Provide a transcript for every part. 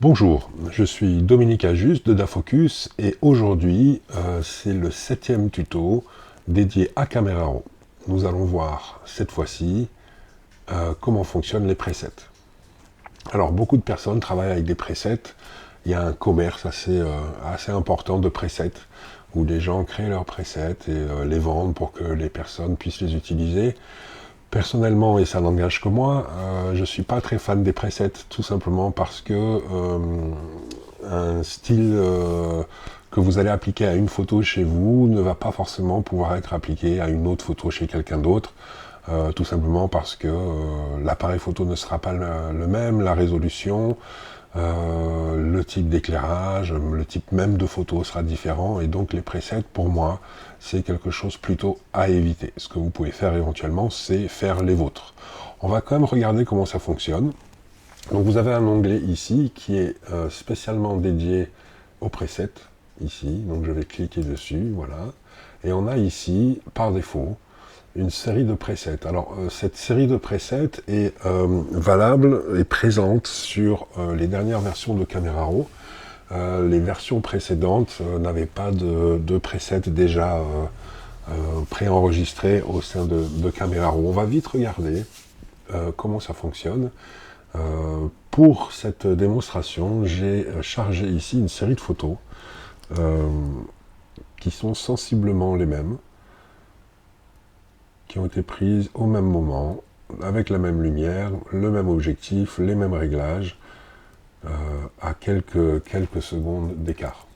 Bonjour, je suis Dominique Ajuste de Dafocus et aujourd'hui c'est le 7e tuto dédié à Camera Raw. Nous allons voir cette fois-ci comment fonctionnent les presets. Alors beaucoup de personnes travaillent avec des presets, il y a un commerce assez important de presets où les gens créent leurs presets et les vendent pour que les personnes puissent les utiliser. Personnellement, et ça n'engage que moi, je ne suis pas très fan des presets, tout simplement parce que un style que vous allez appliquer à une photo chez vous ne va pas forcément pouvoir être appliqué à une autre photo chez quelqu'un d'autre, tout simplement parce que l'appareil photo ne sera pas le même, la résolution, le type d'éclairage, le type même de photo sera différent, et donc les presets, pour moi, c'est quelque chose plutôt à éviter. Ce que vous pouvez faire éventuellement, c'est faire les vôtres. On va quand même regarder comment ça fonctionne. Donc vous avez un onglet ici qui est spécialement dédié aux presets, ici, donc je vais cliquer dessus, voilà. Et on a ici, par défaut, une série de presets. Alors cette série de presets est valable et présente sur les dernières versions de Camera Raw. Les versions précédentes n'avaient pas de presets déjà préenregistrés au sein de Camera Raw. On va vite regarder comment ça fonctionne. Pour cette démonstration, j'ai chargé ici une série de photos euh, qui sont sensiblement les mêmes, qui ont été prises au même moment, avec la même lumière, le même objectif, les mêmes réglages, à quelques secondes d'écart.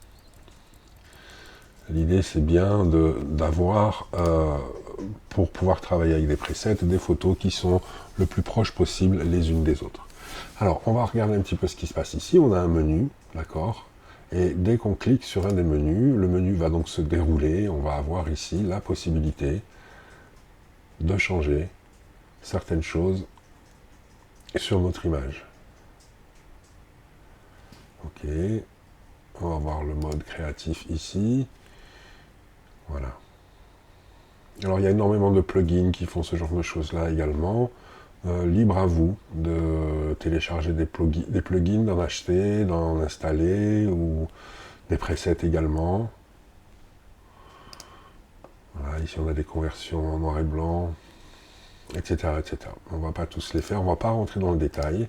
L'idée, c'est bien d'avoir, pour pouvoir travailler avec des presets, des photos qui sont le plus proches possible les unes des autres. Alors, on va regarder un petit peu ce qui se passe ici. On a un menu, d'accord? Et dès qu'on clique sur un des menus, le menu va donc se dérouler. On va avoir ici la possibilité de changer certaines choses sur notre image. Ok, on va voir le mode créatif ici. Voilà. Alors il y a énormément de plugins qui font ce genre de choses là également. Libre à vous de télécharger des plugins, d'en acheter, d'en installer, ou des presets également. Voilà, ici on a des conversions en noir et blanc, etc., etc. On ne va pas tous les faire, on ne va pas rentrer dans le détail.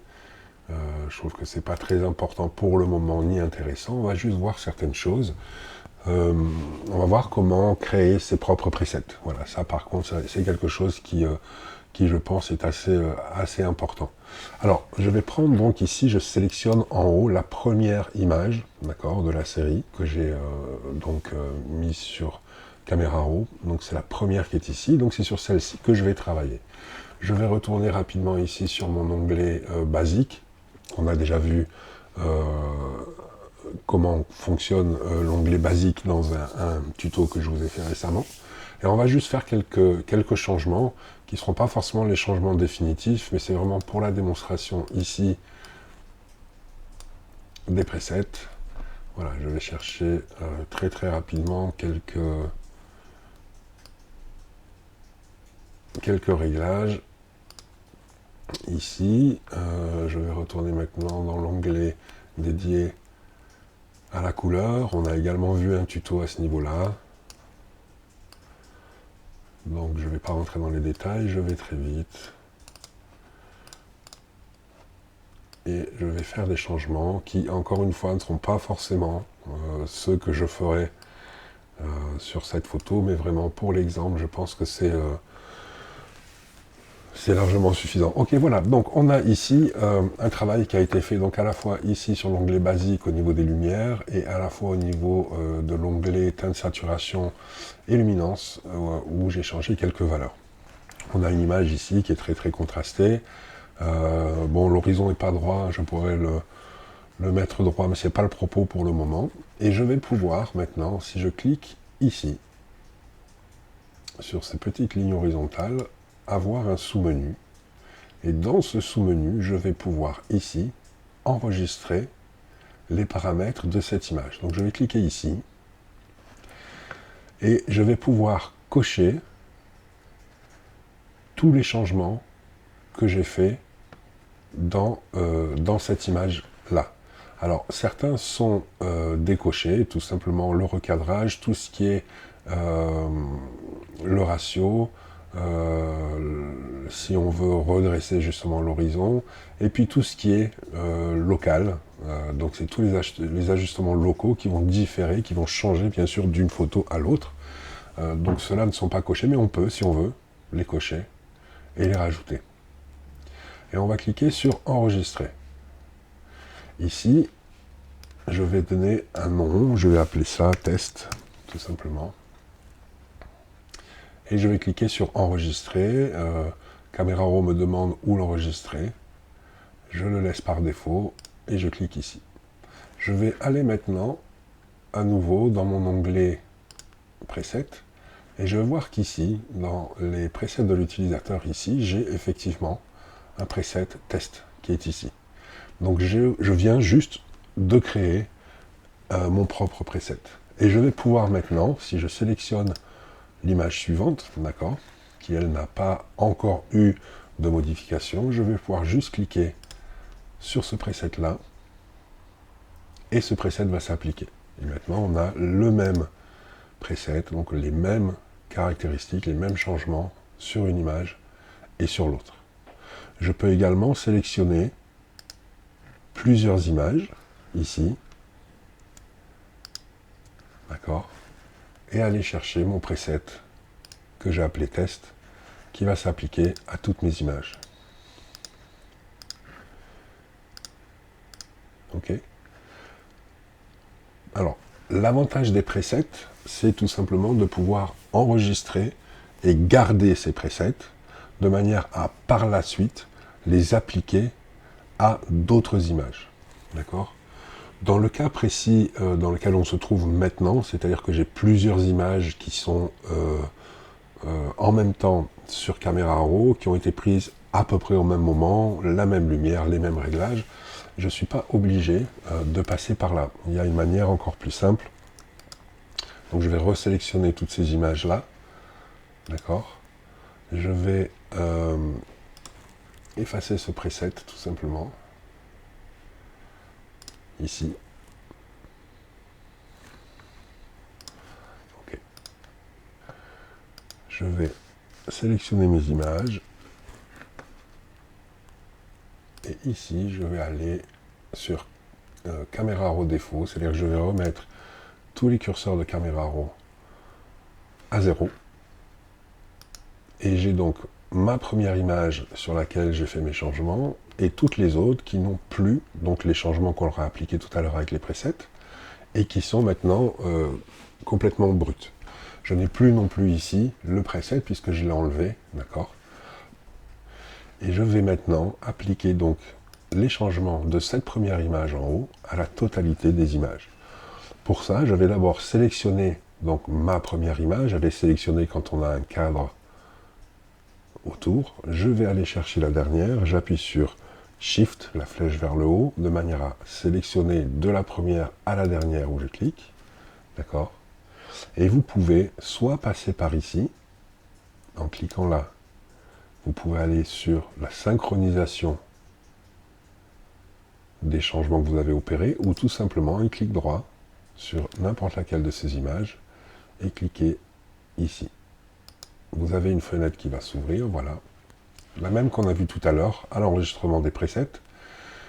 Je trouve que c'est pas très important pour le moment ni intéressant. On va juste voir certaines choses. On va voir comment créer ses propres presets. Voilà, ça par contre, c'est quelque chose qui je pense est assez important. Alors, je vais prendre donc ici, je sélectionne en haut la première image, d'accord, de la série que j'ai mise sur Camera Raw. Donc c'est la première qui est ici, donc c'est sur celle-ci que je vais travailler. Je vais retourner rapidement ici sur mon onglet basique. On a déjà vu comment fonctionne l'onglet basique dans un tuto que je vous ai fait récemment. Et on va juste faire quelques changements qui ne seront pas forcément les changements définitifs, mais c'est vraiment pour la démonstration ici des presets. Voilà, je vais chercher très rapidement quelques réglages. Ici, je vais retourner maintenant dans l'onglet dédié à la couleur. On a également vu un tuto à ce niveau-là. Donc je ne vais pas rentrer dans les détails, je vais très vite. Et je vais faire des changements qui, encore une fois, ne seront pas forcément ceux que je ferai sur cette photo, mais vraiment pour l'exemple, je pense que c'est largement suffisant. Ok, voilà, donc on a ici un travail qui a été fait donc à la fois ici sur l'onglet basique au niveau des lumières et à la fois au niveau de l'onglet teinte, saturation et luminance où j'ai changé quelques valeurs. On a une image ici qui est très contrastée. Bon, l'horizon n'est pas droit, je pourrais le mettre droit, mais ce n'est pas le propos pour le moment. Et je vais pouvoir maintenant, si je clique ici, sur ces petites lignes horizontales, avoir un sous-menu. Et dans ce sous-menu, je vais pouvoir ici enregistrer les paramètres de cette image. Donc je vais cliquer ici et je vais pouvoir cocher tous les changements que j'ai faits dans cette image-là. Alors, certains sont décochés, tout simplement le recadrage, tout ce qui est le ratio, si on veut redresser justement l'horizon, et puis tout ce qui est local, donc c'est tous les ajustements locaux qui vont différer, qui vont changer bien sûr d'une photo à l'autre. Donc ceux-là ne sont pas cochés, mais on peut, si on veut, les cocher et les rajouter. Et on va cliquer sur enregistrer. Ici, je vais donner un nom, je vais appeler ça test, tout simplement. Et je vais cliquer sur enregistrer. Camera Raw me demande où l'enregistrer. Je le laisse par défaut et je clique ici. Je vais aller maintenant à nouveau dans mon onglet preset et je vais voir qu'ici, dans les presets de l'utilisateur ici, j'ai effectivement un preset test qui est ici. Donc je viens juste de créer mon propre preset. Et je vais pouvoir maintenant, si je sélectionne l'image suivante, d'accord, qui elle n'a pas encore eu de modification, je vais pouvoir juste cliquer sur ce preset là et ce preset va s'appliquer. Et maintenant on a le même preset, donc les mêmes caractéristiques, les mêmes changements sur une image et sur l'autre. Je peux également sélectionner plusieurs images ici, d'accord, et aller chercher mon preset que j'ai appelé test qui va s'appliquer à toutes mes images. Ok. Alors, l'avantage des presets, c'est tout simplement de pouvoir enregistrer et garder ces presets de manière à, par la suite, les appliquer à d'autres images. D'accord ? Dans le cas précis dans lequel on se trouve maintenant, c'est-à-dire que j'ai plusieurs images qui sont en même temps sur Camera Raw, qui ont été prises à peu près au même moment, la même lumière, les mêmes réglages, je ne suis pas obligé de passer par là. Il y a une manière encore plus simple. Donc je vais resélectionner toutes ces images-là. D'accord ? Je vais effacer ce preset tout simplement. Ici. Ok. Je vais sélectionner mes images. Et ici, je vais aller sur Camera Raw défaut, c'est-à-dire que je vais remettre tous les curseurs de Camera Raw à 0. Et j'ai donc ma première image sur laquelle j'ai fait mes changements et toutes les autres qui n'ont plus, donc les changements qu'on leur a appliqués tout à l'heure avec les presets, et qui sont maintenant complètement bruts. Je n'ai plus non plus ici le preset puisque je l'ai enlevé, d'accord ? Et je vais maintenant appliquer donc les changements de cette première image en haut à la totalité des images. Pour ça, je vais d'abord sélectionner donc ma première image, elle est sélectionnée quand on a un cadre autour. Je vais aller chercher la dernière, j'appuie sur Shift, la flèche vers le haut, de manière à sélectionner de la première à la dernière où je clique. D'accord ? Et vous pouvez soit passer par ici, en cliquant là, vous pouvez aller sur la synchronisation des changements que vous avez opérés, ou tout simplement un clic droit sur n'importe laquelle de ces images et cliquez ici. Vous avez une fenêtre qui va s'ouvrir, voilà. La même qu'on a vue tout à l'heure à l'enregistrement des presets,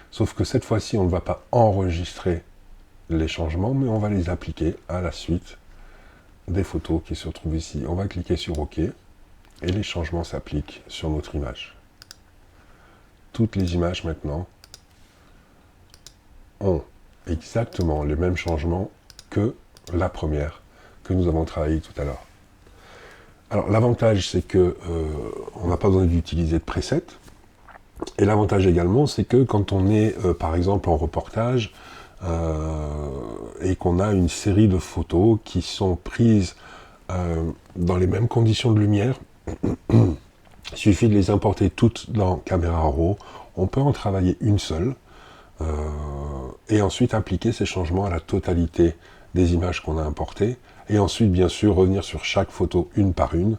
sauf que cette fois-ci, on ne va pas enregistrer les changements, mais on va les appliquer à la suite des photos qui se retrouvent ici. On va cliquer sur OK, et les changements s'appliquent sur notre image. Toutes les images maintenant ont exactement les mêmes changements que la première que nous avons travaillé tout à l'heure. Alors l'avantage c'est que on n'a pas besoin d'utiliser de presets, et l'avantage également c'est que quand on est par exemple en reportage et qu'on a une série de photos qui sont prises dans les mêmes conditions de lumière, il suffit de les importer toutes dans Camera Raw, on peut en travailler une seule et ensuite appliquer ces changements à la totalité des images qu'on a importées, et ensuite bien sûr revenir sur chaque photo une par une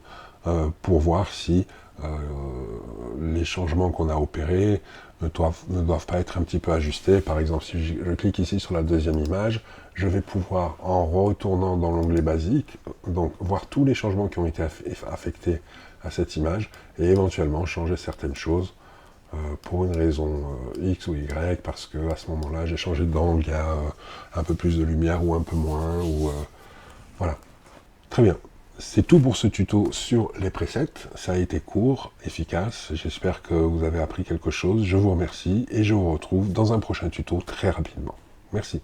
pour voir si les changements qu'on a opérés ne doivent pas être un petit peu ajustés. Par exemple, si je clique ici sur la deuxième image, je vais pouvoir, en retournant dans l'onglet basique, donc voir tous les changements qui ont été affectés à cette image et éventuellement changer certaines choses pour une raison X ou Y, parce que à ce moment-là, j'ai changé d'angle, il y a un peu plus de lumière ou un peu moins, ou voilà. Très bien. C'est tout pour ce tuto sur les presets. Ça a été court, efficace. J'espère que vous avez appris quelque chose. Je vous remercie et je vous retrouve dans un prochain tuto très rapidement. Merci.